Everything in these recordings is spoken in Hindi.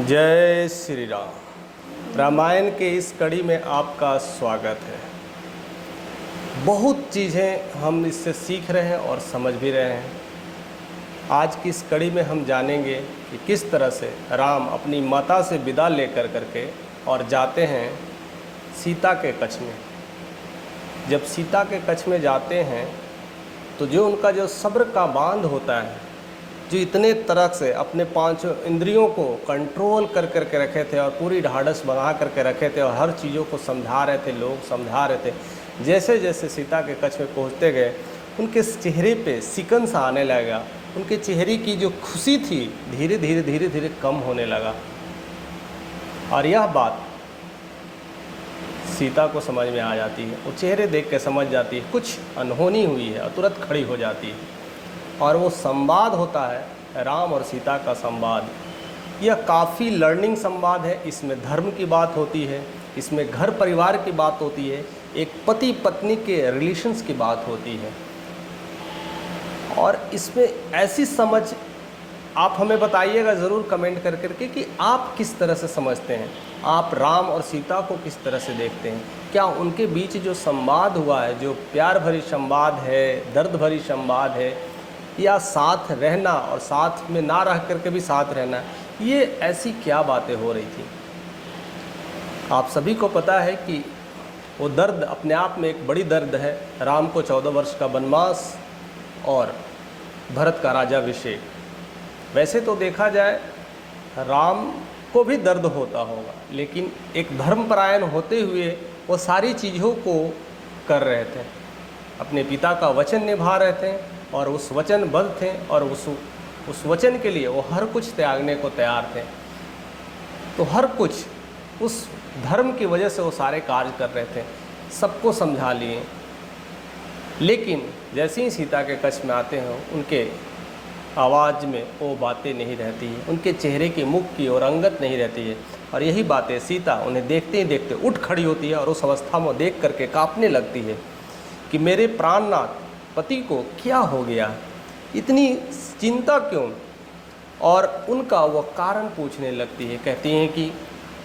जय श्री राम। रामायण के इस कड़ी में आपका स्वागत है। बहुत चीज़ें हम इससे सीख रहे हैं और समझ भी रहे हैं। आज की इस कड़ी में हम जानेंगे कि किस तरह से राम अपनी माता से विदा लेकर करके और जाते हैं सीता के कच्छ में। जब सीता के कच्छ में जाते हैं तो जो उनका जो सब्र का बांध होता है, जो इतने तरह से अपने पांचों इंद्रियों को कंट्रोल कर करके रखे थे और पूरी ढाढ़स बना करके रखे थे और हर चीज़ों को समझा रहे थे, लोग समझा रहे थे। जैसे जैसे सीता के कच्छ में पहुँचते गए उनके चेहरे पे सिकन सा आने लगा। उनके चेहरे की जो खुशी थी धीरे धीरे कम होने लगा। और यह बात सीता को समझ में आ जाती है। वो चेहरे देख के समझ जाती है कुछ अनहोनी हुई है और तुरंत खड़ी हो जाती है। और वो संवाद होता है राम और सीता का संवाद। यह काफ़ी लर्निंग संवाद है। इसमें धर्म की बात होती है, इसमें घर परिवार की बात होती है, एक पति पत्नी के रिलेशंस की बात होती है। और इसमें ऐसी समझ आप हमें बताइएगा ज़रूर कमेंट कर करके कि आप किस तरह से समझते हैं। आप राम और सीता को किस तरह से देखते हैं। क्या उनके बीच जो संवाद हुआ है, जो प्यार भरी संवाद है, दर्द भरी संवाद है, या साथ रहना और साथ में ना रह करके भी साथ रहना, ये ऐसी क्या बातें हो रही थी। आप सभी को पता है कि वो दर्द अपने आप में एक बड़ी दर्द है। राम को 14 वर्ष का वनवास और भरत का राज्याभिषेक। वैसे तो देखा जाए राम को भी दर्द होता होगा, लेकिन एक धर्मपरायण होते हुए वो सारी चीज़ों को कर रहे थे। अपने पिता का वचन निभा रहे थे और उस वचनबद्ध थे और उस वचन के लिए वो हर कुछ त्यागने को तैयार थे। तो हर कुछ उस धर्म की वजह से वो सारे कार्य कर रहे थे, सबको समझा लिए। लेकिन जैसे ही सीता के कच्छ में आते हैं उनके आवाज़ में वो बातें नहीं रहती है, उनके चेहरे की मुख की और रंगत नहीं रहती है। और यही बातें सीता उन्हें देखते ही देखते उठ खड़ी होती है और उस अवस्था में देख करके काँपने लगती है कि मेरे प्राणनाथ पति को क्या हो गया, इतनी चिंता क्यों। और उनका वह कारण पूछने लगती है। कहती हैं कि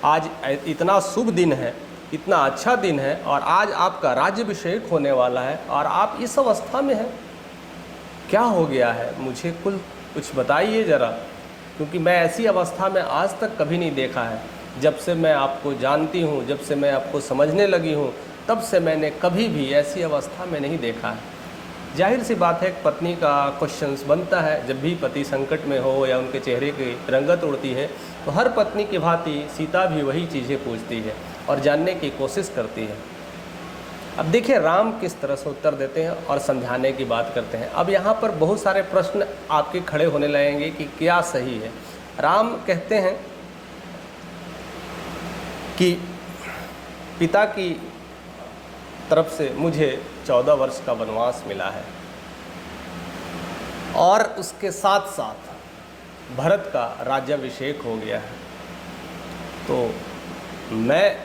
आज इतना शुभ दिन है, इतना अच्छा दिन है और आज आपका राज्याभिषेक होने वाला है और आप इस अवस्था में हैं, क्या हो गया है, मुझे कुछ बताइए ज़रा, क्योंकि मैं ऐसी अवस्था में आज तक कभी नहीं देखा है। जब से मैं आपको जानती हूँ, जब से मैं आपको समझने लगी हूँ, तब से मैंने कभी भी ऐसी अवस्था में नहीं देखा है। जाहिर सी बात है, पत्नी का क्वेश्चंस बनता है। जब भी पति संकट में हो या उनके चेहरे की रंगत उड़ती है तो हर पत्नी की भांति सीता भी वही चीज़ें पूछती है और जानने की कोशिश करती है। अब देखिए राम किस तरह से उत्तर देते हैं और समझाने की बात करते हैं। अब यहाँ पर बहुत सारे प्रश्न आपके खड़े होने लगेंगे कि क्या सही है। राम कहते हैं कि पिता की तरफ से मुझे 14 वर्ष का वनवास मिला है और उसके साथ साथ भरत का राज्याभिषेक हो गया है। तो मैं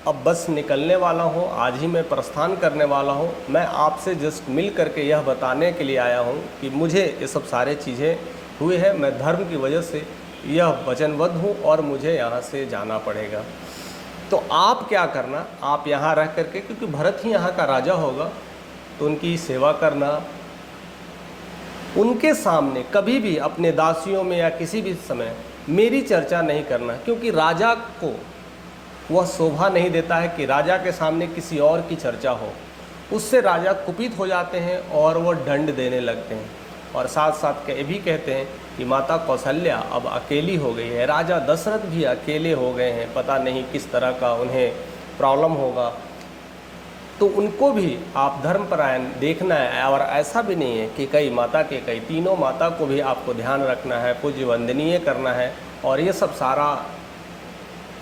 अब बस निकलने वाला हूँ, आज ही मैं प्रस्थान करने वाला हूँ। मैं आपसे जस्ट मिल करके यह बताने के लिए आया हूँ कि मुझे ये सब सारे चीज़ें हुई है। मैं धर्म की वजह से यह वचनबद्ध हूँ और मुझे यहाँ से जाना पड़ेगा। तो आप क्या करना, आप यहाँ रह करके, क्योंकि भरत ही यहाँ का राजा होगा, तो उनकी सेवा करना। उनके सामने कभी भी अपने दासियों में या किसी भी समय मेरी चर्चा नहीं करना, क्योंकि राजा को वह शोभा नहीं देता है कि राजा के सामने किसी और की चर्चा हो। उससे राजा कुपित हो जाते हैं और वह दंड देने लगते हैं। और साथ साथ ये भी कहते हैं कि माता कौशल्या अब अकेली हो गई है, राजा दशरथ भी अकेले हो गए हैं, पता नहीं किस तरह का उन्हें प्रॉब्लम होगा। तो उनको भी आप धर्मपरायण देखना है। और ऐसा भी नहीं है कि कई माता के कई, तीनों माता को भी आपको ध्यान रखना है, पूज्य वंदनीय करना है और ये सब सारा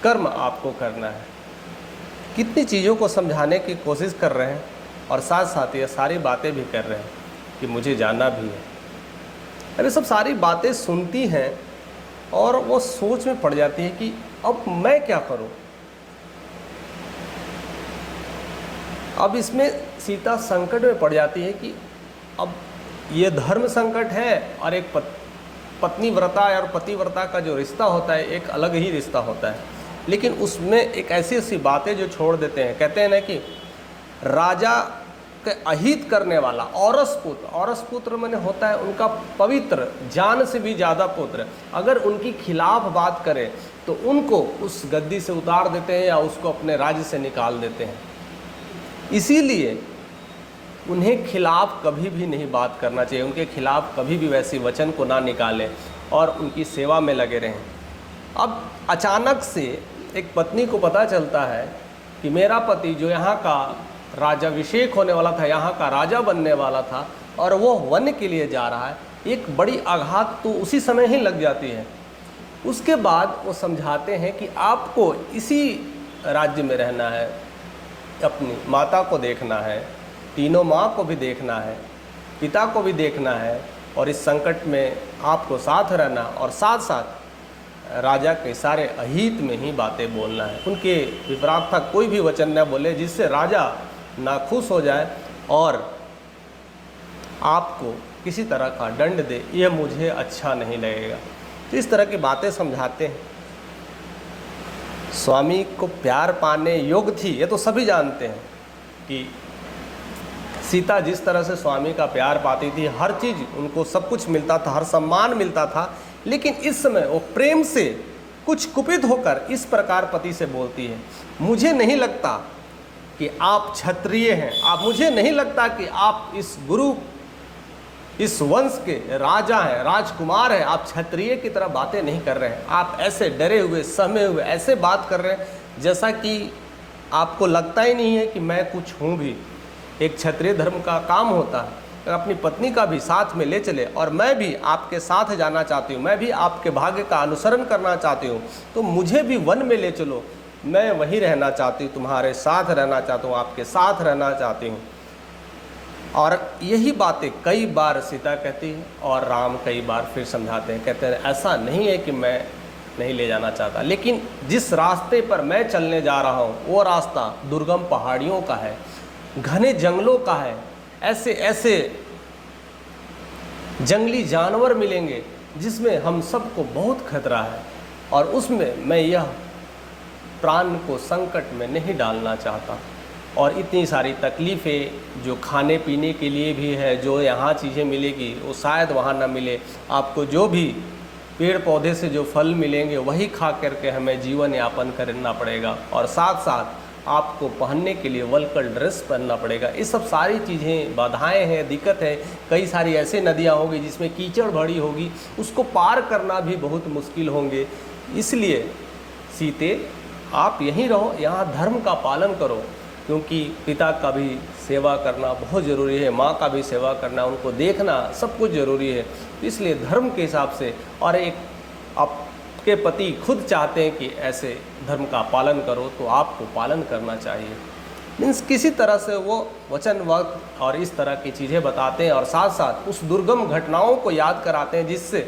कर्म आपको करना है। कितनी चीज़ों को समझाने की कोशिश कर रहे हैं और साथ साथ ये सारी बातें भी कर रहे हैं कि मुझे जाना भी है। अरे सब सारी बातें सुनती हैं और वो सोच में पड़ जाती है कि अब मैं क्या करूं। अब इसमें सीता संकट में पड़ जाती है कि अब ये धर्म संकट है और एक पत्नी व्रता और पतिव्रता का जो रिश्ता होता है एक अलग ही रिश्ता होता है, लेकिन उसमें एक ऐसी ऐसी बातें जो छोड़ देते हैं। कहते हैं ना कि राजा के अहित करने वाला औरस पुत्र मैंने होता है उनका पवित्र, जान से भी ज़्यादा पुत्र, अगर उनकी खिलाफ बात करे तो उनको उस गद्दी से उतार देते हैं या उसको अपने राज्य से निकाल देते हैं। इसीलिए उन्हें खिलाफ कभी भी नहीं बात करना चाहिए, उनके खिलाफ कभी भी वैसी वचन को ना निकालें और उनकी सेवा में लगे रहें। अब अचानक से एक पत्नी को पता चलता है कि मेरा पति जो यहाँ का राजाभिषेक होने वाला था, यहाँ का राजा बनने वाला था, और वो वन के लिए जा रहा है, एक बड़ी आघात तो उसी समय ही लग जाती है। उसके बाद वो समझाते हैं कि आपको इसी राज्य में रहना है, अपनी माता को देखना है, तीनों माँ को भी देखना है, पिता को भी देखना है, और इस संकट में आपको साथ रहना और साथ साथ राजा के सारे अहित में ही बातें बोलना है। उनके विपरीत था कोई भी वचन न बोले जिससे राजा नाखुश हो जाए और आपको किसी तरह का दंड दे, यह मुझे अच्छा नहीं लगेगा। तो इस तरह की बातें समझाते हैं। स्वामी को प्यार पाने योग्य थी, ये तो सभी जानते हैं कि सीता जिस तरह से स्वामी का प्यार पाती थी, हर चीज़ उनको सब कुछ मिलता था, हर सम्मान मिलता था, लेकिन इस समय वो प्रेम से कुछ कुपित होकर इस प्रकार पति से बोलती है, मुझे नहीं लगता कि आप क्षत्रिय हैं, मुझे नहीं लगता कि आप इस गुरु, इस वंश के राजा हैं, राजकुमार हैं, आप क्षत्रिय की तरह बातें नहीं कर रहे हैं, आप ऐसे डरे हुए, सहमे हुए ऐसे बात कर रहे हैं जैसा कि आपको लगता ही नहीं है कि मैं कुछ हूँ भी। एक क्षत्रिय धर्म का काम होता है अपनी पत्नी का भी साथ में ले चले, और मैं भी आपके साथ जाना चाहती हूँ, मैं भी आपके भाग्य का अनुसरण करना चाहती हूँ, तो मुझे भी वन में ले चलो, मैं वहीं रहना चाहती हूँ, तुम्हारे साथ रहना चाहती हूँ, आपके साथ रहना चाहती हूँ। और यही बातें कई बार सीता कहती है और राम कई बार फिर समझाते हैं, कहते हैं ऐसा नहीं है कि मैं नहीं ले जाना चाहता, लेकिन जिस रास्ते पर मैं चलने जा रहा हूँ वो रास्ता दुर्गम पहाड़ियों का है, घने जंगलों का है, ऐसे ऐसे जंगली जानवर मिलेंगे जिसमें हम सबको बहुत खतरा है, और उसमें मैं यह प्राण को संकट में नहीं डालना चाहता। और इतनी सारी तकलीफ़ें जो खाने पीने के लिए भी है, जो यहाँ चीज़ें मिलेगी वो शायद वहाँ ना मिले, आपको जो भी पेड़ पौधे से जो फल मिलेंगे वही खा करके हमें जीवन यापन करना पड़ेगा, और साथ साथ आपको पहनने के लिए वल्कल ड्रेस पहनना पड़ेगा। ये सब सारी चीज़ें बाधाएं हैं, दिक्कत है। कई सारी ऐसे नदियाँ होंगी जिसमें कीचड़ भरी होगी, उसको पार करना भी बहुत मुश्किल होंगे। इसलिए सीते आप यहीं रहो, यहाँ धर्म का पालन करो, क्योंकि पिता का भी सेवा करना बहुत ज़रूरी है, माँ का भी सेवा करना, उनको देखना सब कुछ ज़रूरी है। इसलिए धर्म के हिसाब से, और एक आपके पति खुद चाहते हैं कि ऐसे धर्म का पालन करो, तो आपको पालन करना चाहिए। मीन्स किसी तरह से वो वचन वक्त और इस तरह की चीज़ें बताते हैं, और साथ साथ उस दुर्गम घटनाओं को याद कराते हैं जिससे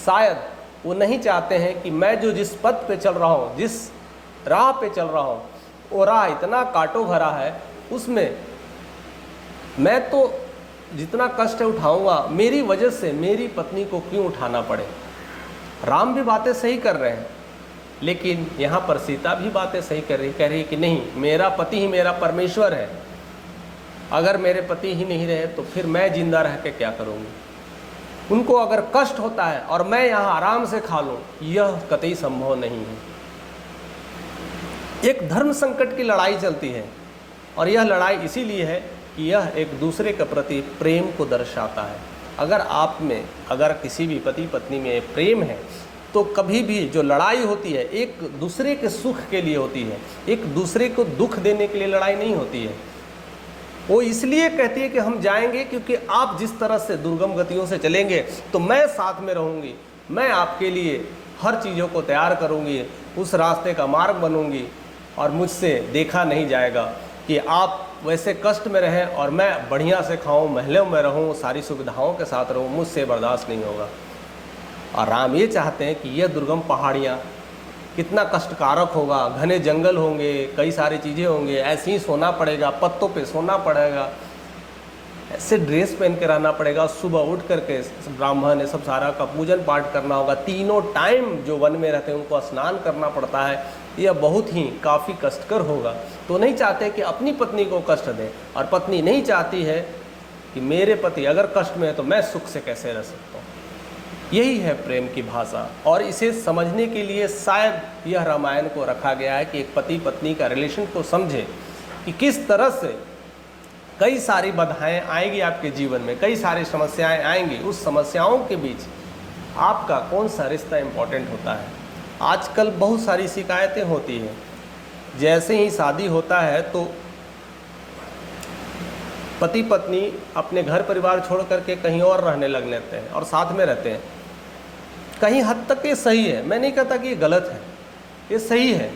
शायद वो नहीं चाहते हैं कि मैं जो जिस पथ पे चल रहा हूँ, जिस राह पे चल रहा हूँ, वो राह इतना कांटो भरा है, उसमें मैं तो जितना कष्ट उठाऊंगा, मेरी वजह से मेरी पत्नी को क्यों उठाना पड़े। राम भी बातें सही कर रहे हैं, लेकिन यहाँ पर सीता भी बातें सही कह रही है कि नहीं, मेरा पति ही मेरा परमेश्वर है, अगर मेरे पति ही नहीं रहे तो फिर मैं जिंदा रह के क्या करूँगी। उनको अगर कष्ट होता है और मैं यहाँ आराम से खा लूँ, यह कतई संभव नहीं है। एक धर्म संकट की लड़ाई चलती है, और यह लड़ाई इसीलिए है कि यह एक दूसरे के प्रति प्रेम को दर्शाता है। अगर आप में, अगर किसी भी पति पत्नी में प्रेम है, तो कभी भी जो लड़ाई होती है एक दूसरे के सुख के लिए होती है, एक दूसरे को दुख देने के लिए लड़ाई नहीं होती है। वो इसलिए कहती है कि हम जाएंगे क्योंकि आप जिस तरह से दुर्गम गतियों से चलेंगे तो मैं साथ में रहूँगी, मैं आपके लिए हर चीज़ों को तैयार करूँगी, उस रास्ते का मार्ग बनूँगी, और मुझसे देखा नहीं जाएगा कि आप वैसे कष्ट में रहें और मैं बढ़िया से खाऊं, महलों में रहूं, सारी सुविधाओं के साथ रहूं, मुझसे बर्दाश्त नहीं होगा। और राम ये चाहते हैं कि यह दुर्गम पहाड़ियाँ कितना कष्टकारक होगा, घने जंगल होंगे, कई सारी चीज़ें होंगे, ऐसे ही सोना पड़ेगा, पत्तों पे सोना पड़ेगा, ऐसे ड्रेस पहन के रहना पड़ेगा, सुबह उठ करके ब्राह्मण ये सब सारा का पूजन पाठ करना होगा, तीनों टाइम जो वन में रहते हैं उनको स्नान करना पड़ता है। यह बहुत ही काफ़ी कष्टकर होगा। तो नहीं चाहते कि अपनी पत्नी को कष्ट दें, और पत्नी नहीं चाहती है कि मेरे पति अगर कष्ट में है तो मैं सुख से कैसे रह सकता हूँ। यही है प्रेम की भाषा, और इसे समझने के लिए शायद यह रामायण को रखा गया है कि एक पति पत्नी का रिलेशन को समझे कि किस तरह से कई सारी बाधाएं आएगी आपके जीवन में, कई सारी समस्याएं आएंगी। उस समस्याओं के बीच आपका कौन सा रिश्ता इम्पोर्टेंट होता है। आजकल बहुत सारी शिकायतें होती हैं, जैसे ही शादी होता है तो पति पत्नी अपने घर परिवार छोड़ करके कहीं और रहने लग लेते हैं और साथ में रहते हैं। कहीं हद तक ये सही है, मैं नहीं कहता कि ये गलत है, ये सही है।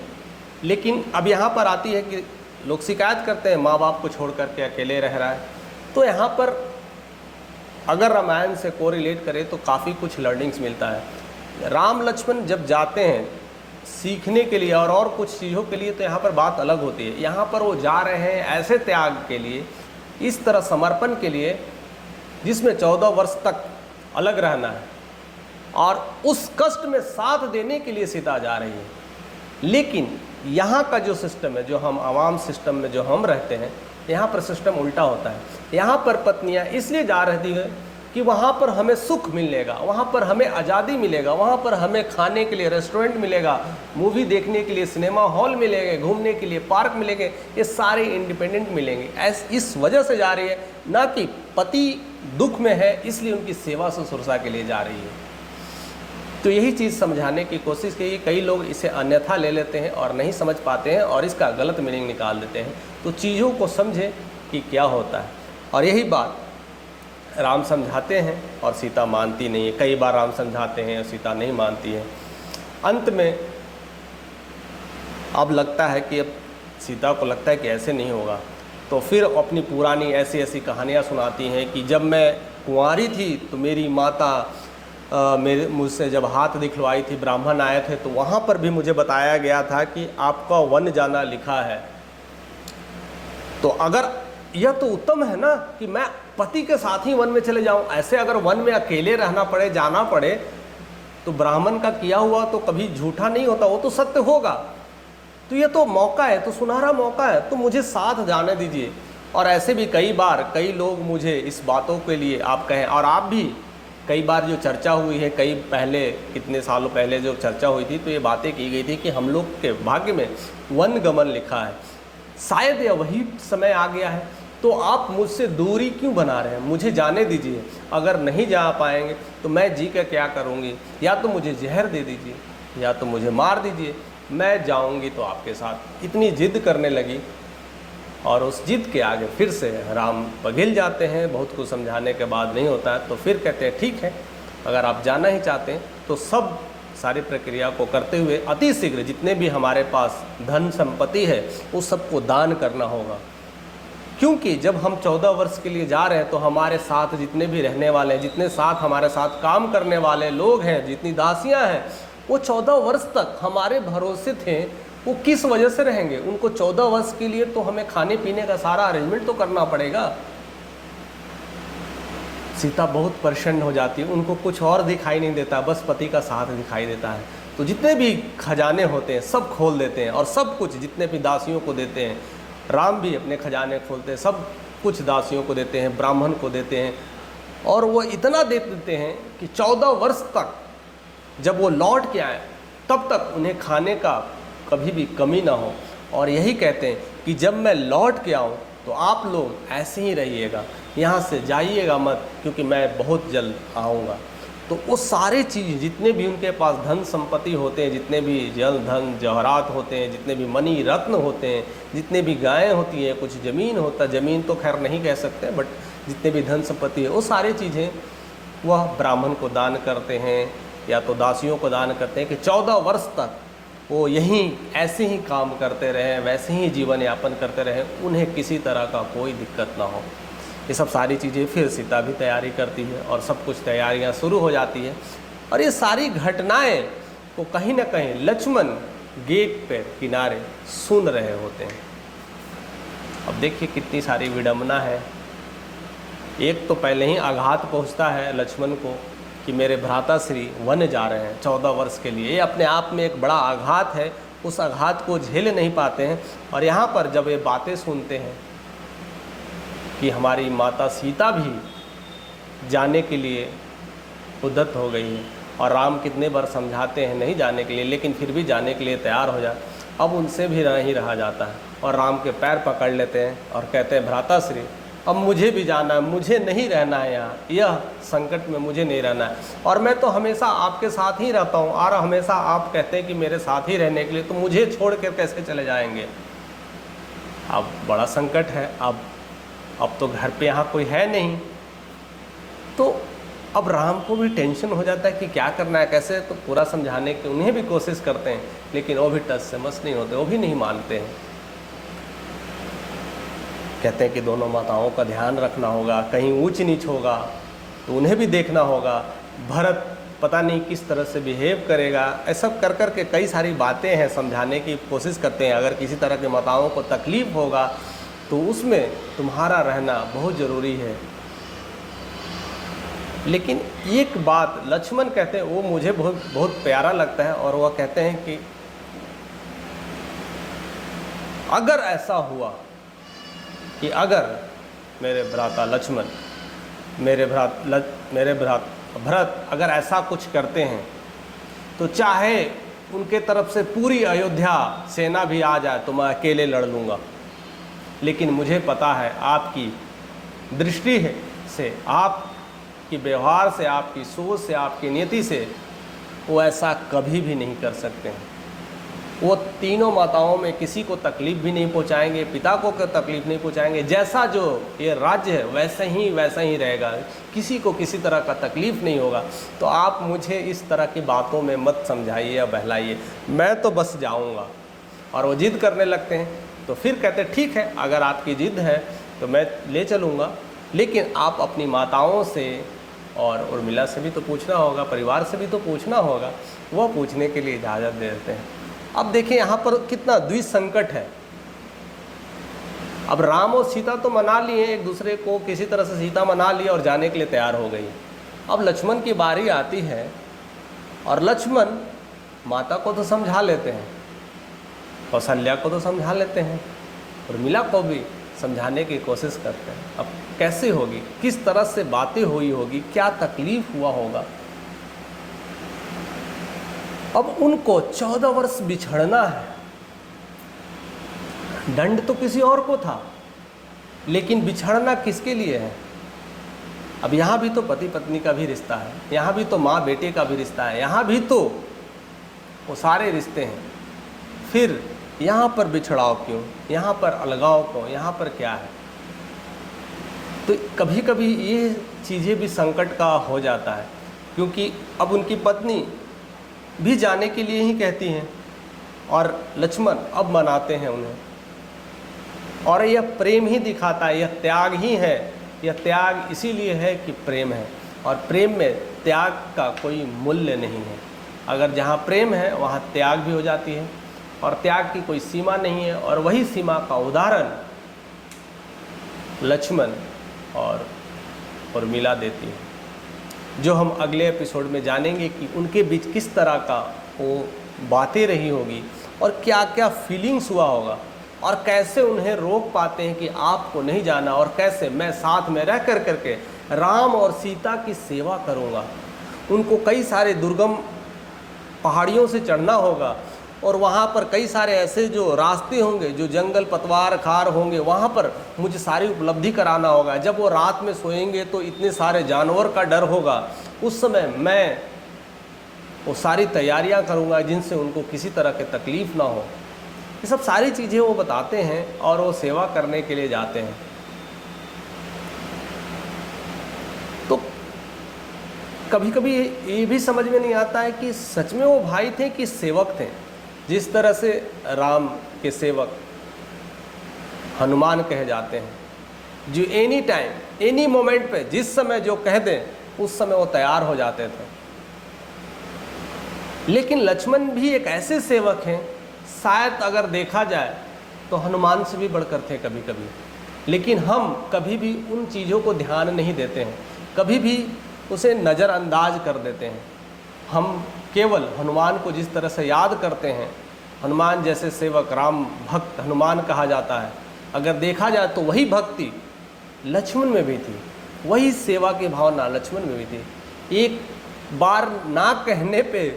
लेकिन अब यहाँ पर आती है कि लोग शिकायत करते हैं माँ बाप को छोड़ करके अकेले रह रहा है। तो यहाँ पर अगर रामायण से कोरिलेट करें तो काफ़ी कुछ लर्निंग्स मिलता है। राम लक्ष्मण जब जाते हैं सीखने के लिए और कुछ चीज़ों के लिए, तो यहाँ पर बात अलग होती है। यहाँ पर वो जा रहे हैं ऐसे त्याग के लिए, इस तरह समर्पण के लिए जिसमें 14 वर्ष तक अलग रहना है, और उस कष्ट में साथ देने के लिए सीता जा रही है। लेकिन यहाँ का जो सिस्टम है, जो हम आवाम सिस्टम में जो हम रहते हैं, यहाँ पर सिस्टम उल्टा होता है। यहाँ पर पत्नियाँ इसलिए जा रही हैं कि वहाँ पर हमें सुख मिलेगा, वहाँ पर हमें आज़ादी मिलेगा, वहाँ पर हमें खाने के लिए रेस्टोरेंट मिलेगा, मूवी देखने के लिए सिनेमा हॉल मिलेंगे, घूमने के लिए पार्क मिलेंगे, ये सारे इंडिपेंडेंट मिलेंगे। इस वजह से जा रही है, ना कि पति दुख में है इसलिए उनकी सेवा शुश्रूषा के लिए जा रही है। तो यही चीज़ समझाने की कोशिश की। कई लोग इसे अन्यथा ले लेते हैं और नहीं समझ पाते हैं और इसका गलत मीनिंग निकाल देते हैं। तो चीज़ों को समझें कि क्या होता है, और यही बात राम समझाते हैं और सीता मानती नहीं है। कई बार राम समझाते हैं और सीता नहीं मानती है। अंत में अब लगता है कि अब सीता को लगता है कि ऐसे नहीं होगा, तो फिर अपनी पुरानी ऐसी ऐसी कहानियाँ सुनाती हैं कि जब मैं कुंवारी थी तो मेरी माता मुझसे जब हाथ दिखलवाई थी, ब्राह्मण आए थे तो वहाँ पर भी मुझे बताया गया था कि आपका वन जाना लिखा है। तो अगर यह तो उत्तम है ना कि मैं पति के साथ ही वन में चले जाऊं। ऐसे अगर वन में अकेले रहना पड़े, जाना पड़े, तो ब्राह्मण का किया हुआ तो कभी झूठा नहीं होता, वो तो सत्य होगा। तो ये तो मौका है, तो सुनहरा मौका है, तो मुझे साथ जाने दीजिए। और ऐसे भी कई बार कई लोग मुझे इस बातों के लिए आप कहें, और आप भी कई बार जो चर्चा हुई है, कई पहले कितने सालों पहले जो चर्चा हुई थी, तो ये बातें की गई थी कि हम लोग के भाग्य में वन गमन लिखा है। शायद यह वही समय आ गया है। तो आप मुझसे दूरी क्यों बना रहे हैं? मुझे जाने दीजिए। अगर नहीं जा पाएंगे तो मैं जी कर क्या करूँगी? या तो मुझे जहर दे दीजिए या तो मुझे मार दीजिए, मैं जाऊँगी तो आपके साथ। इतनी जिद करने लगी, और उस जिद के आगे फिर से राम पघिल जाते हैं। बहुत कुछ समझाने के बाद नहीं होता है तो फिर कहते हैं ठीक है, अगर आप जाना ही चाहते हैं तो सब सारी प्रक्रिया को करते हुए अति शीघ्र जितने भी हमारे पास धन संपत्ति है उस सबको दान करना होगा। क्योंकि जब हम 14 वर्ष के लिए जा रहे हैं तो हमारे साथ जितने भी रहने वाले हैं, जितने साथ हमारे साथ काम करने वाले लोग हैं, जितनी दासियां हैं, वो 14 वर्ष तक हमारे भरोसे थे। वो किस वजह से रहेंगे? उनको 14 वर्ष के लिए तो हमें खाने पीने का सारा अरेंजमेंट तो करना पड़ेगा। सीता बहुत प्रसन्न हो जाती है, उनको कुछ और दिखाई नहीं देता, बस पति का साथ दिखाई देता है। तो जितने भी खजाने होते हैं सब खोल देते हैं, और सब कुछ जितने भी दासियों को देते हैं, राम भी अपने खजाने खोलते हैं, सब कुछ दासियों को देते हैं, ब्राह्मण को देते हैं। और वो इतना दे देते हैं कि 14 वर्ष तक जब वो लौट के आए तब तक उन्हें खाने का कभी भी कमी ना हो। और यही कहते हैं कि जब मैं लौट के आऊँ तो आप लोग ऐसे ही रहिएगा, यहाँ से जाइएगा मत, क्योंकि मैं बहुत जल्द आऊँगा। तो वो सारे चीज़ जितने भी उनके पास धन संपत्ति होते हैं, जितने भी जल धन जवाहरात होते हैं, जितने भी मणि रत्न होते हैं, जितने भी गायें होती हैं, कुछ ज़मीन होता है, ज़मीन तो खैर नहीं कह सकते, बट जितने भी धन संपत्ति है वो सारी चीज़ें वह ब्राह्मण को दान करते हैं या तो दासियों को दान करते हैं कि 14 वर्ष तक वो यहीं ऐसे ही काम करते रहें, वैसे ही जीवन यापन करते रहें, उन्हें किसी तरह का कोई दिक्कत ना हो। ये सब सारी चीज़ें फिर सीता भी तैयारी करती है और सब कुछ तैयारियां शुरू हो जाती है। और ये सारी घटनाएं को कहीं ना कहीं लक्ष्मण गेट पे किनारे सुन रहे होते हैं। अब देखिए कितनी सारी विडंबना है एक तो पहले ही आघात पहुंचता है लक्ष्मण को कि मेरे भ्राताश्री वन जा रहे हैं 14 वर्ष के लिए। ये अपने आप में एक बड़ा आघात है, उस आघात को झेल नहीं पाते हैं। और यहाँ पर जब ये बातें सुनते हैं कि हमारी माता सीता भी जाने के लिए उद्यत हो गई है, और राम कितने बार समझाते हैं नहीं जाने के लिए, लेकिन फिर भी जाने के लिए तैयार हो जाए, अब उनसे भी नहीं रहा जाता है और राम के पैर पकड़ लेते हैं और कहते हैं भ्राताश्री अब मुझे भी जाना है, मुझे नहीं रहना है यहाँ, यह संकट में मुझे नहीं रहना है, और मैं तो हमेशा आपके साथ ही रहता हूँ और हमेशा आप कहते हैं कि मेरे साथ ही रहने के लिए, तो मुझे छोड़ कर कैसे चले जाएंगे। अब बड़ा संकट है, अब तो घर पे यहाँ कोई है नहीं। तो अब राम को भी टेंशन हो जाता है कि क्या करना है, कैसे, तो पूरा समझाने की उन्हें भी कोशिश करते हैं, लेकिन वो भी टस से मस नहीं होते, वो भी नहीं मानते हैं। कहते हैं कि दोनों माताओं का ध्यान रखना होगा, कहीं ऊंच नीच होगा तो उन्हें भी देखना होगा, भरत पता नहीं किस तरह से बिहेव करेगा, ऐसा कर कर के कई सारी बातें हैं, समझाने की कोशिश करते हैं। अगर किसी तरह के माताओं को तकलीफ़ होगा तो उसमें तुम्हारा रहना बहुत ज़रूरी है। लेकिन एक बात लक्ष्मण कहते हैं, वो मुझे बहुत प्यारा लगता है, और वह कहते हैं कि अगर ऐसा हुआ कि अगर मेरे भ्राता लक्ष्मण, मेरे भरत अगर ऐसा कुछ करते हैं तो चाहे उनके तरफ से पूरी अयोध्या सेना भी आ जाए तो मैं अकेले लड़ लूँगा, लेकिन मुझे पता है आपकी दृष्टि से, आपकी व्यवहार से, आपकी सोच से, आपकी नीति से वो ऐसा कभी भी नहीं कर सकते हैं। वो तीनों माताओं में किसी को तकलीफ़ भी नहीं पहुंचाएंगे, पिता को तकलीफ़ नहीं पहुंचाएंगे, जैसा जो ये राज्य है वैसा ही रहेगा, किसी को किसी तरह का तकलीफ़ नहीं होगा। तो आप मुझे इस तरह की बातों में मत समझाइए या बहलाइए, मैं तो बस जाऊंगा। और वो जिद करने लगते हैं, तो फिर कहते ठीक है, अगर आपकी जिद है तो मैं ले चलूँगा, लेकिन आप अपनी माताओं से और उर्मिला से भी तो पूछना होगा, परिवार से भी तो पूछना होगा। वह पूछने के लिए इजाज़त दे देते हैं। अब देखिए यहाँ पर कितना द्विसंकट है। अब राम और सीता तो मना लिए एक दूसरे को, किसी तरह से सीता मना ली और जाने के लिए तैयार हो गई। अब लक्ष्मण की बारी आती है, और लक्ष्मण माता को तो समझा लेते हैं, कौशल्या को तो समझा लेते हैं, उर्मिला को भी समझाने की कोशिश करते हैं। अब कैसे होगी, किस तरह से बातें हुई होगी, क्या तकलीफ हुआ होगा। अब उनको 14 वर्ष बिछड़ना है, दंड तो किसी और को था, लेकिन बिछड़ना किसके लिए है। अब यहाँ भी तो पति पत्नी का भी रिश्ता है, यहाँ भी तो माँ बेटे का भी रिश्ता है, यहाँ भी तो वो सारे रिश्ते हैं। फिर यहाँ पर बिछड़ाव क्यों, यहाँ पर अलगाव क्यों, यहाँ पर क्या है। तो कभी कभी ये चीज़ें भी संकट का हो जाता है, क्योंकि अब उनकी पत्नी भी जाने के लिए ही कहती हैं और लक्ष्मण अब मनाते हैं उन्हें, और यह प्रेम ही दिखाता है, यह त्याग ही है। यह त्याग इसीलिए है कि प्रेम है, और प्रेम में त्याग का कोई मूल्य नहीं है। अगर जहाँ प्रेम है वहाँ त्याग भी हो जाती है, और त्याग की कोई सीमा नहीं है। और वही सीमा का उदाहरण लक्ष्मण और उर्मिला देती है, जो हम अगले एपिसोड में जानेंगे कि उनके बीच किस तरह का वो बातें रही होगी और क्या क्या फीलिंग्स हुआ होगा, और कैसे उन्हें रोक पाते हैं कि आपको नहीं जाना, और कैसे मैं साथ में रह कर करके राम और सीता की सेवा करूँगा। उनको कई सारे दुर्गम पहाड़ियों से चढ़ना होगा, और वहाँ पर कई सारे ऐसे जो रास्ते होंगे, जो जंगल पतवार खार होंगे, वहाँ पर मुझे सारी उपलब्धि कराना होगा। जब वो रात में सोएंगे तो इतने सारे जानवर का डर होगा, उस समय मैं वो सारी तैयारियाँ करूँगा जिनसे उनको किसी तरह की तकलीफ़ ना हो। ये सब सारी चीज़ें वो बताते हैं, और वो सेवा करने के लिए जाते हैं। तो कभी कभी ये भी समझ में नहीं आता है कि सच में वो भाई थे कि सेवक थे। जिस तरह से राम के सेवक हनुमान कहे जाते हैं, जो एनी टाइम एनी मोमेंट पे जिस समय जो कह दें उस समय वो तैयार हो जाते थे। लेकिन लक्ष्मण भी एक ऐसे सेवक हैं, शायद अगर देखा जाए तो हनुमान से भी बढ़कर थे कभी कभी, लेकिन हम कभी भी उन चीज़ों को ध्यान नहीं देते हैं, कभी भी उसे नज़रअंदाज कर देते हैं। हम केवल हनुमान को जिस तरह से याद करते हैं, हनुमान जैसे सेवक, राम भक्त हनुमान कहा जाता है, अगर देखा जाए तो वही भक्ति लक्ष्मण में भी थी, वही सेवा की भावना लक्ष्मण में भी थी। एक बार ना कहने पे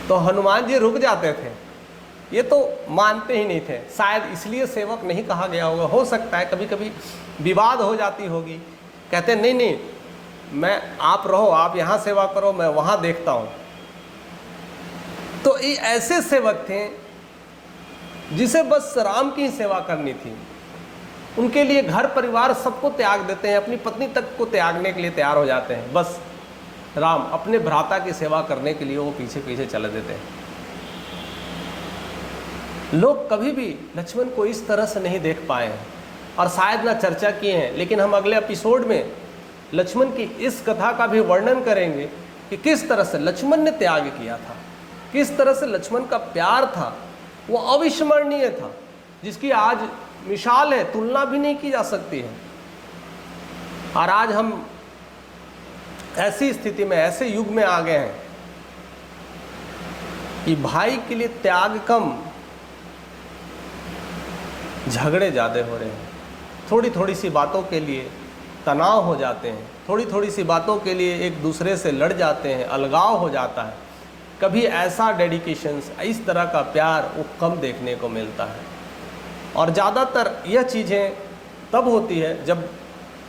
तो हनुमान जी रुक जाते थे, ये तो मानते ही नहीं थे। शायद इसलिए सेवक नहीं कहा गया होगा, हो सकता है कभी कभी विवाद हो जाती होगी, कहते नहीं नहीं मैं, आप रहो, आप यहाँ सेवा करो, मैं वहाँ देखता हूँ। तो ये ऐसे सेवक थे जिसे बस राम की ही सेवा करनी थी। उनके लिए घर परिवार सबको त्याग देते हैं, अपनी पत्नी तक को त्यागने के लिए तैयार हो जाते हैं, बस राम अपने भ्राता की सेवा करने के लिए वो पीछे पीछे चले देते हैं। लोग कभी भी लक्ष्मण को इस तरह से नहीं देख पाए हैं और शायद ना चर्चा किए हैं, लेकिन हम अगले एपिसोड में लक्ष्मण की इस कथा का भी वर्णन करेंगे कि किस तरह से लक्ष्मण ने त्याग किया था, किस तरह से लक्ष्मण का प्यार था, वो अविस्मरणीय था, जिसकी आज मिसाल है, तुलना भी नहीं की जा सकती है। और आज हम ऐसी स्थिति में, ऐसे युग में आ गए हैं कि भाई के लिए त्याग कम, झगड़े ज़्यादा हो रहे हैं। थोड़ी थोड़ी सी बातों के लिए तनाव हो जाते हैं, थोड़ी थोड़ी सी बातों के लिए एक दूसरे से लड़ जाते हैं, अलगाव हो जाता है। कभी ऐसा डेडिकेशंस, इस तरह का प्यार वो कम देखने को मिलता है। और ज़्यादातर यह चीज़ें तब होती है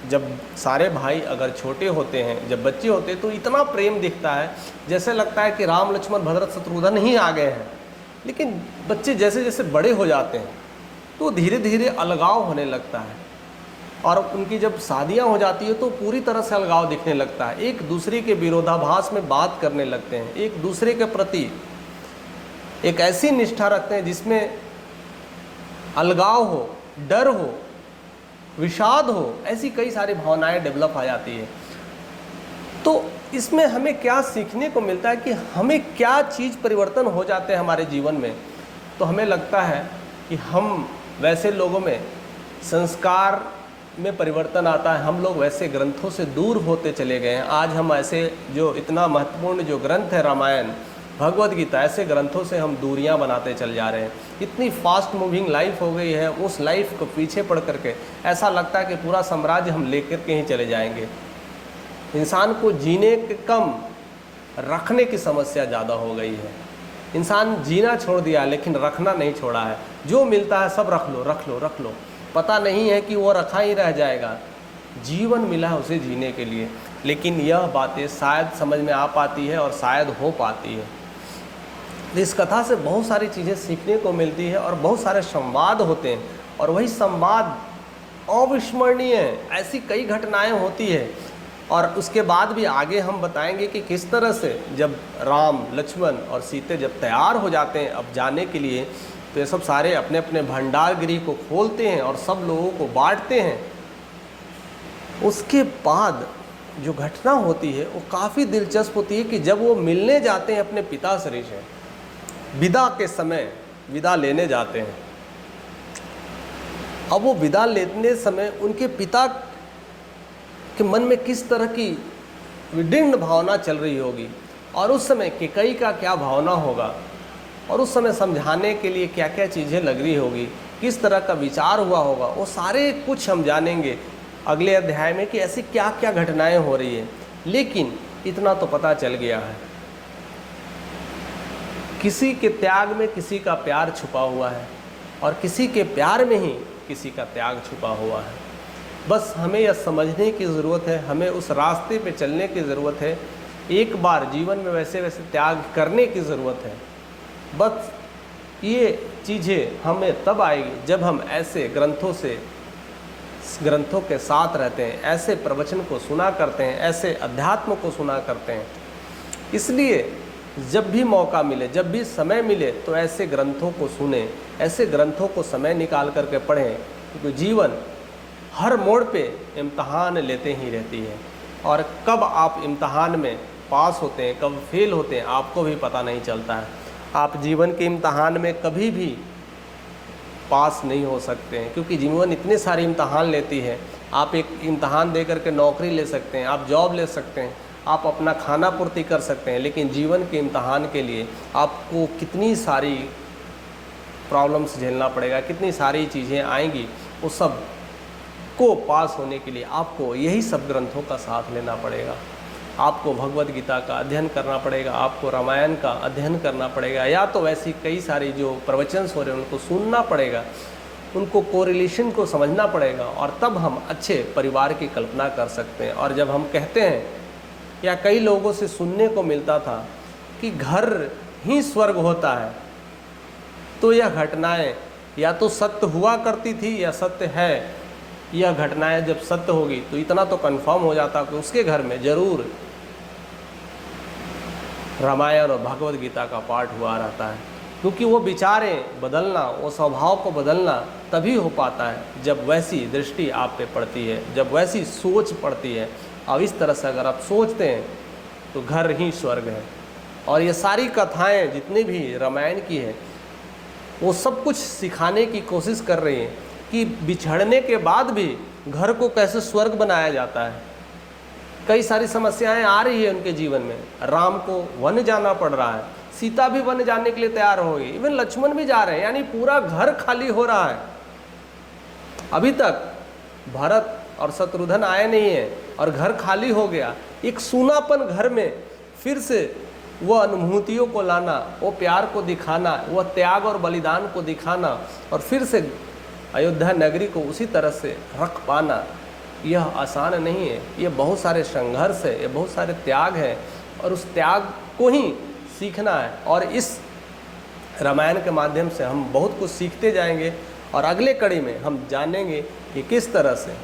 जब सारे भाई अगर छोटे होते हैं, जब बच्चे होते हैं, तो इतना प्रेम दिखता है जैसे लगता है कि राम लक्ष्मण भरत शत्रुघ्न ही आ गए हैं। लेकिन बच्चे जैसे जैसे बड़े हो जाते हैं तो धीरे धीरे अलगाव होने लगता है, और उनकी जब शादियां हो जाती है तो पूरी तरह से अलगाव दिखने लगता है। एक दूसरे के विरोधाभास में बात करने लगते हैं, एक दूसरे के प्रति एक ऐसी निष्ठा रखते हैं जिसमें अलगाव हो, डर हो, विषाद हो, ऐसी कई सारी भावनाएं डेवलप आ जाती है। तो इसमें हमें क्या सीखने को मिलता है कि हमें क्या चीज़ परिवर्तन हो जाते हैं हमारे जीवन में। तो हमें लगता है कि हम वैसे लोगों में संस्कार में परिवर्तन आता है, हम लोग वैसे ग्रंथों से दूर होते चले गए हैं। आज हम ऐसे जो इतना महत्वपूर्ण जो ग्रंथ है रामायण, भगवद गीता, ऐसे ग्रंथों से हम दूरियां बनाते चल जा रहे हैं। इतनी फास्ट मूविंग लाइफ हो गई है, उस लाइफ को पीछे पड़ करके ऐसा लगता है कि पूरा साम्राज्य हम लेकर के ही चले जाएंगे। इंसान को जीने के कम रखने की समस्या ज़्यादा हो गई है। इंसान जीना छोड़ दिया लेकिन रखना नहीं छोड़ा है। जो मिलता है सब रख लो रख लो रख लो, पता नहीं है कि वो रखा ही रह जाएगा। जीवन मिला है उसे जीने के लिए, लेकिन यह बातें शायद समझ में आ पाती है और शायद हो पाती है। इस कथा से बहुत सारी चीज़ें सीखने को मिलती है और बहुत सारे संवाद होते हैं, और वही संवाद अविस्मरणीय है। ऐसी कई घटनाएं होती है, और उसके बाद भी आगे हम बताएंगे कि किस तरह से जब राम, लक्ष्मण और सीते जब तैयार हो जाते हैं अब जाने के लिए, तो ये सब सारे अपने अपने भंडारगृह को खोलते हैं और सब लोगों को बांटते हैं। उसके बाद जो घटना होती है वो काफ़ी दिलचस्प होती है कि जब वो मिलने जाते हैं अपने पिताश्री से, विदा के समय विदा लेने जाते हैं। अब वो विदा लेने समय उनके पिता के मन में किस तरह की विदीर्ण भावना चल रही होगी, और उस समय कैकेयी का क्या भावना होगा, और उस समय समझाने के लिए क्या क्या चीज़ें लग रही होगी, किस तरह का विचार हुआ होगा, वो सारे कुछ हम जानेंगे अगले अध्याय में कि ऐसी क्या क्या घटनाएं हो रही है। लेकिन इतना तो पता चल गया है, किसी के त्याग में किसी का प्यार छुपा हुआ है, और किसी के प्यार में ही किसी का त्याग छुपा हुआ है। बस हमें यह समझने की ज़रूरत है, हमें उस रास्ते पे चलने की ज़रूरत है। एक बार जीवन में वैसे वैसे त्याग करने की ज़रूरत है। बस ये चीज़ें हमें तब आएगी जब हम ऐसे ग्रंथों के साथ रहते हैं, ऐसे प्रवचन को सुना करते हैं, ऐसे अध्यात्म को सुना करते हैं। इसलिए जब भी मौका मिले, जब भी समय मिले, तो ऐसे ग्रंथों को सुने, ऐसे ग्रंथों को समय निकाल करके पढ़ें, क्योंकि जीवन हर मोड़ पे इम्तहान लेते ही रहती है, और कब आप इम्तहान में पास होते हैं, कब फेल होते हैं, आपको भी पता नहीं चलता है। आप जीवन के इम्तहान में कभी भी पास नहीं हो सकते हैं, क्योंकि जीवन इतने सारे इम्तहान लेती है। आप एक इम्तहान दे करके नौकरी ले सकते हैं, आप जॉब ले सकते हैं, आप अपना खाना पूर्ति कर सकते हैं, लेकिन जीवन के इम्तहान के लिए आपको कितनी सारी प्रॉब्लम्स झेलना पड़ेगा, कितनी सारी चीज़ें आएंगी। वो सब को पास होने के लिए आपको यही सब ग्रंथों का साथ लेना पड़ेगा। आपको भगवद गीता का अध्ययन करना पड़ेगा, आपको रामायण का अध्ययन करना पड़ेगा, या तो वैसी कई सारी जो प्रवचन्स हो रहे हैं उनको सुनना पड़ेगा, उनको कोरिलेशन को समझना पड़ेगा, और तब हम अच्छे परिवार की कल्पना कर सकते हैं। और जब हम कहते हैं, या कई लोगों से सुनने को मिलता था कि घर ही स्वर्ग होता है, तो यह घटनाएं या तो सत्य हुआ करती थी या सत्य है। यह घटनाएं जब सत्य होगी तो इतना तो कंफर्म हो जाता कि उसके घर में जरूर रामायण और भगवद गीता का पाठ हुआ रहता है, क्योंकि वो विचारें बदलना, वो स्वभाव को बदलना तभी हो पाता है जब वैसी दृष्टि आप पे पड़ती है, जब वैसी सोच पड़ती है। अब इस तरह से अगर आप सोचते हैं तो घर ही स्वर्ग है। और ये सारी कथाएं जितनी भी रामायण की है, वो सब कुछ सिखाने की कोशिश कर रही हैं कि बिछड़ने के बाद भी घर को कैसे स्वर्ग बनाया जाता है। कई सारी समस्याएं आ रही है उनके जीवन में। राम को वन जाना पड़ रहा है, सीता भी वन जाने के लिए तैयार हो गई, इवन लक्ष्मण भी जा रहे हैं, यानी पूरा घर खाली हो रहा है। अभी तक भरत और शत्रुघ्न आए नहीं है और घर खाली हो गया। एक सूनापन घर में फिर से वो अनुभूतियों को लाना, वो प्यार को दिखाना, वो त्याग और बलिदान को दिखाना, और फिर से अयोध्या नगरी को उसी तरह से रख पाना, यह आसान नहीं है। ये बहुत सारे संघर्ष है, ये बहुत सारे त्याग है, और उस त्याग को ही सीखना है। और इस रामायण के माध्यम से हम बहुत कुछ सीखते जाएंगे, और अगले कड़ी में हम जानेंगे कि किस तरह से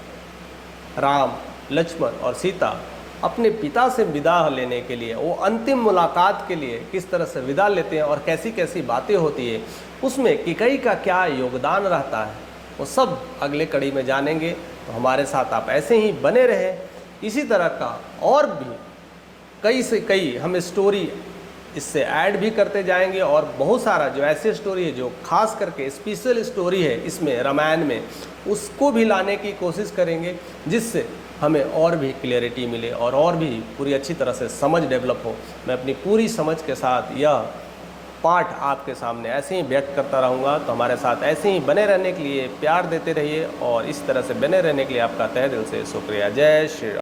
राम, लक्ष्मण और सीता अपने पिता से विदा लेने के लिए, वो अंतिम मुलाकात के लिए किस तरह से विदा लेते हैं, और कैसी कैसी बातें होती है, उसमें कैकेयी का क्या योगदान रहता है, वो सब अगले कड़ी में जानेंगे। तो हमारे साथ आप ऐसे ही बने रहें। इसी तरह का और भी कई से कई हम स्टोरी इससे ऐड भी करते जाएंगे, और बहुत सारा जो ऐसी स्टोरी है जो खास करके स्पेशल स्टोरी है इसमें रामायण में, उसको भी लाने की कोशिश करेंगे, जिससे हमें और भी क्लियरिटी मिले और भी पूरी अच्छी तरह से समझ डेवलप हो। मैं अपनी पूरी समझ के साथ यह पाठ आपके सामने ऐसे ही व्यक्त करता रहूँगा। तो हमारे साथ ऐसे ही बने रहने के लिए प्यार देते रहिए, और इस तरह से बने रहने के लिए आपका तहे दिल से शुक्रिया। जय श्री राम।